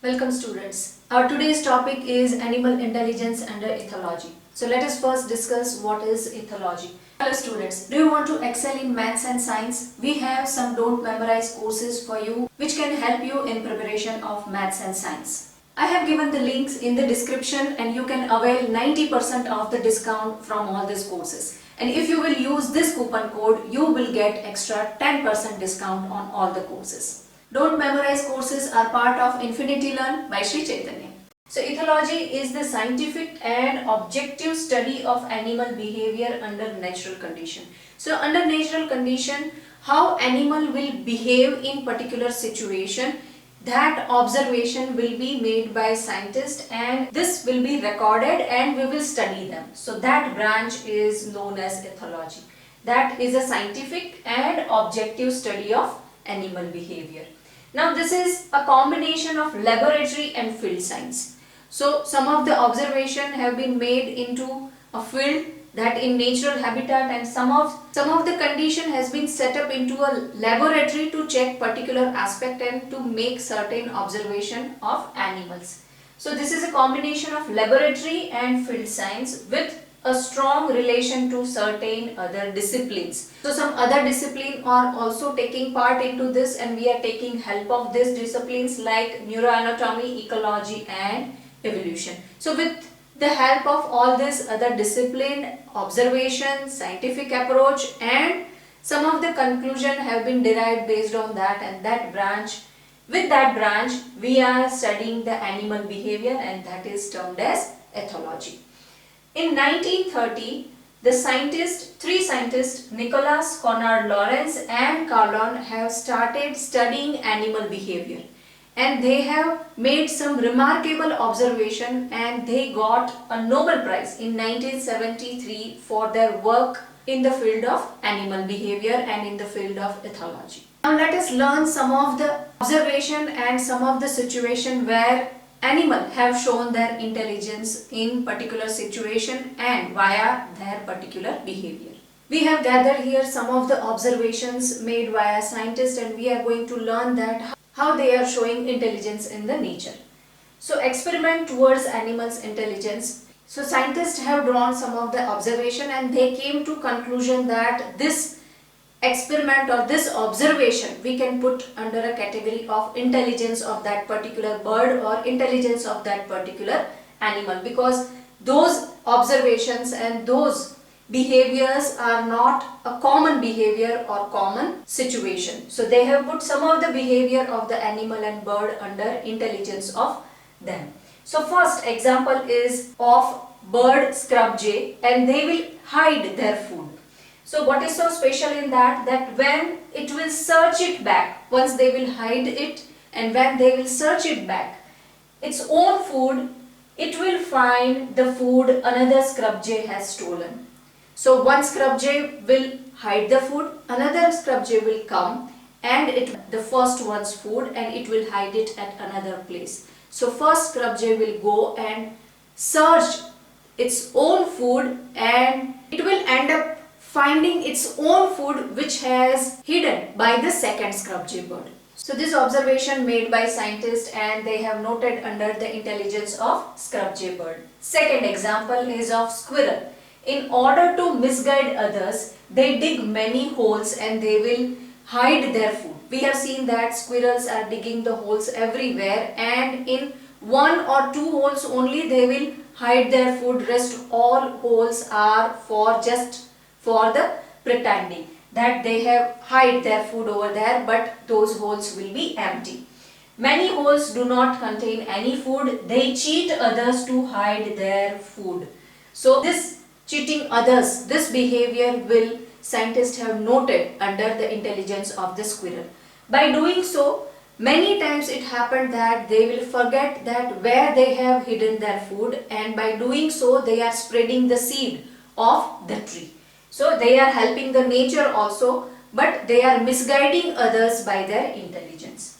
Welcome students. Our today's topic is animal intelligence under ethology. So let us first discuss what is ethology. Hello students, do you want to excel in maths and science? We have some don't memorize courses for you which can help you in preparation of maths and science. I have given the links in the description and you can avail 90% of the discount from all these courses. And if you will use this coupon code, you will get extra 10% discount on all the courses. Don't memorize courses are part of Infinity Learn by Sri Chaitanya. So ethology is the scientific and objective study of animal behavior under natural condition. So under natural condition, how animal will behave in particular situation, that observation will be made by scientists and this will be recorded and we will study them. So that branch is known as ethology. That is a scientific and objective study of animal behavior. Now this is a combination of laboratory and field science. So some of the observation have been made into a field, that in natural habitat, and some of the condition has been set up into a laboratory to check particular aspect and to make certain observation of animals. So this is a combination of laboratory and field science with a strong relation to certain other disciplines. So some other disciplines are also taking part into this and we are taking help of these disciplines like neuroanatomy, ecology and evolution. So with the help of all this other discipline, observation, scientific approach and some of the conclusion have been derived based on that, and that branch, with that branch we are studying the animal behavior and that is termed as ethology. In 1930, three scientists, Nicholas, Conrad Lorenz and Carlon have started studying animal behavior. And they have made some remarkable observation and they got a Nobel Prize in 1973 for their work in the field of animal behavior and in the field of ethology. Now let us learn some of the observation and some of the situation where animals have shown their intelligence in particular situation and via their particular behavior. We have gathered here some of the observations made via scientists and we are going to learn that how they are showing intelligence in the nature. So experiment towards animals' intelligence. So scientists have drawn some of the observation and they came to conclusion that this experiment or this observation we can put under a category of intelligence of that particular bird or intelligence of that particular animal, because those observations and those behaviors are not a common behavior or common situation. So they have put some of the behavior of the animal and bird under intelligence of them. So first example is of bird scrub jay, and they will hide their food. So what is so special in that when it will search it back, once they will hide it and when they will search it back, its own food, it will find the food another scrub jay has stolen. So one scrub jay will hide the food, another scrub jay will come and the first one's food and it will hide it at another place. So first scrub jay will go and search its own food and it will end up finding its own food which has hidden by the second scrub jay bird. So this observation made by scientists and they have noted under the intelligence of scrub jay bird. Second example is of squirrel. In order to misguide others, they dig many holes and they will hide their food. We have seen that squirrels are digging the holes everywhere and in one or two holes only they will hide their food. Rest all holes are for the pretending that they have hide their food over there, but those holes will be empty. Many holes do not contain any food. They cheat others to hide their food. So this cheating others, this behavior will scientists have noted under the intelligence of the squirrel. By doing so, many times it happened that they will forget that where they have hidden their food, and by doing so they are spreading the seed of the tree. So they are helping the nature also, but they are misguiding others by their intelligence.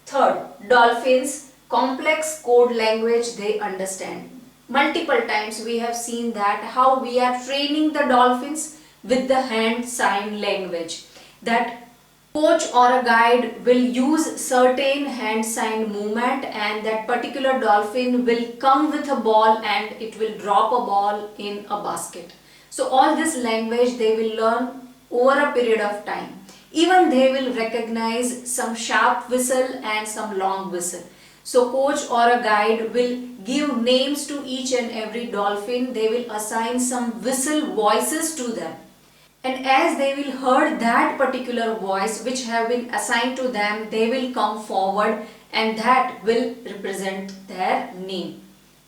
Third, dolphins, complex code language they understand. Multiple times we have seen that how we are training the dolphins with the hand sign language. That Coach or a guide will use certain hand sign movement, and that particular dolphin will come with a ball and it will drop a ball in a basket. So all this language they will learn over a period of time. Even they will recognize some sharp whistle and some long whistle. So coach or a guide will give names to each and every dolphin. They will assign some whistle voices to them. And as they will heard that particular voice which have been assigned to them, they will come forward and that will represent their name.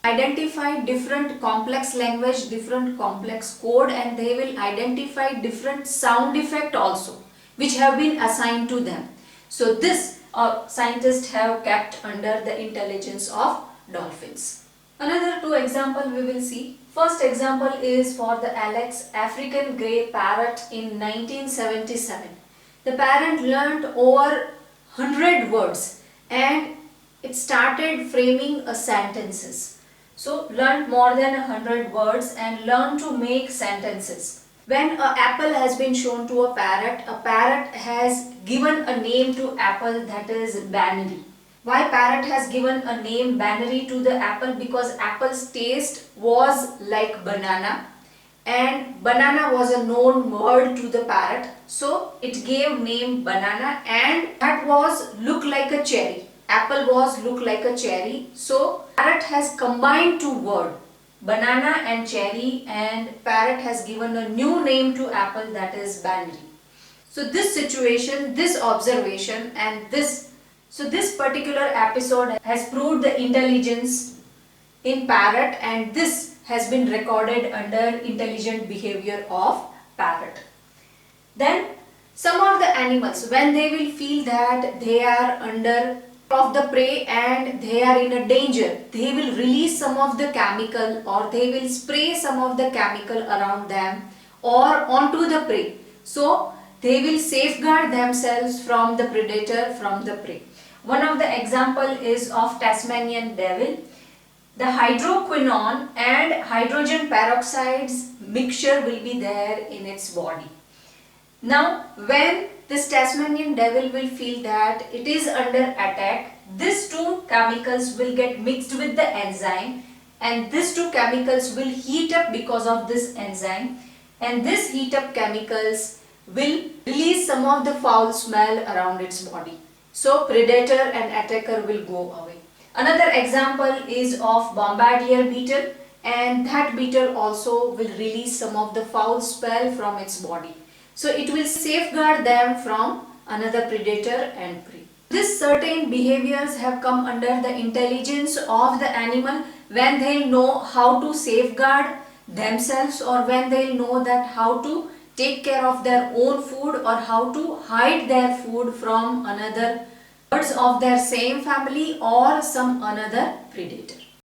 Identify different complex language, different complex code, and they will identify different sound effect also which have been assigned to them. So this scientists have kept under the intelligence of dolphins. Another two example we will see. First example is for the Alex African grey parrot in 1977. The parrot learnt over 100 words and it started framing a sentences. So learnt more than 100 words and learned to make sentences. When an apple has been shown to a parrot has given a name to apple, that is bannery. Why parrot has given a name bannery to the apple? Because apple's taste was like banana and banana was a known word to the parrot. So it gave name banana, and that was look like a cherry. Apple was look like a cherry. So parrot has combined two words, banana and cherry, and parrot has given a new name to apple, that is bannery. So this situation, this observation and this particular episode has proved the intelligence in parrot, and this has been recorded under intelligent behavior of parrot. Then some of the animals, when they will feel that they are under of the prey and they are in a danger, they will release some of the chemical or they will spray some of the chemical around them or onto the prey. So they will safeguard themselves from the predator, from the prey. One of the example is of Tasmanian devil. The hydroquinone and hydrogen peroxide's mixture will be there in its body. Now when this Tasmanian devil will feel that it is under attack, these two chemicals will get mixed with the enzyme and these two chemicals will heat up because of this enzyme, and this heat up chemicals will release some of the foul smell around its body. So predator and attacker will go away. Another example is of bombardier beetle, and that beetle also will release some of the foul smell from its body. So it will safeguard them from another predator and prey. These certain behaviors have come under the intelligence of the animal when they know how to safeguard themselves, or when they know that how to take care of their own food or how to hide their food from another birds of their same family or some another predator.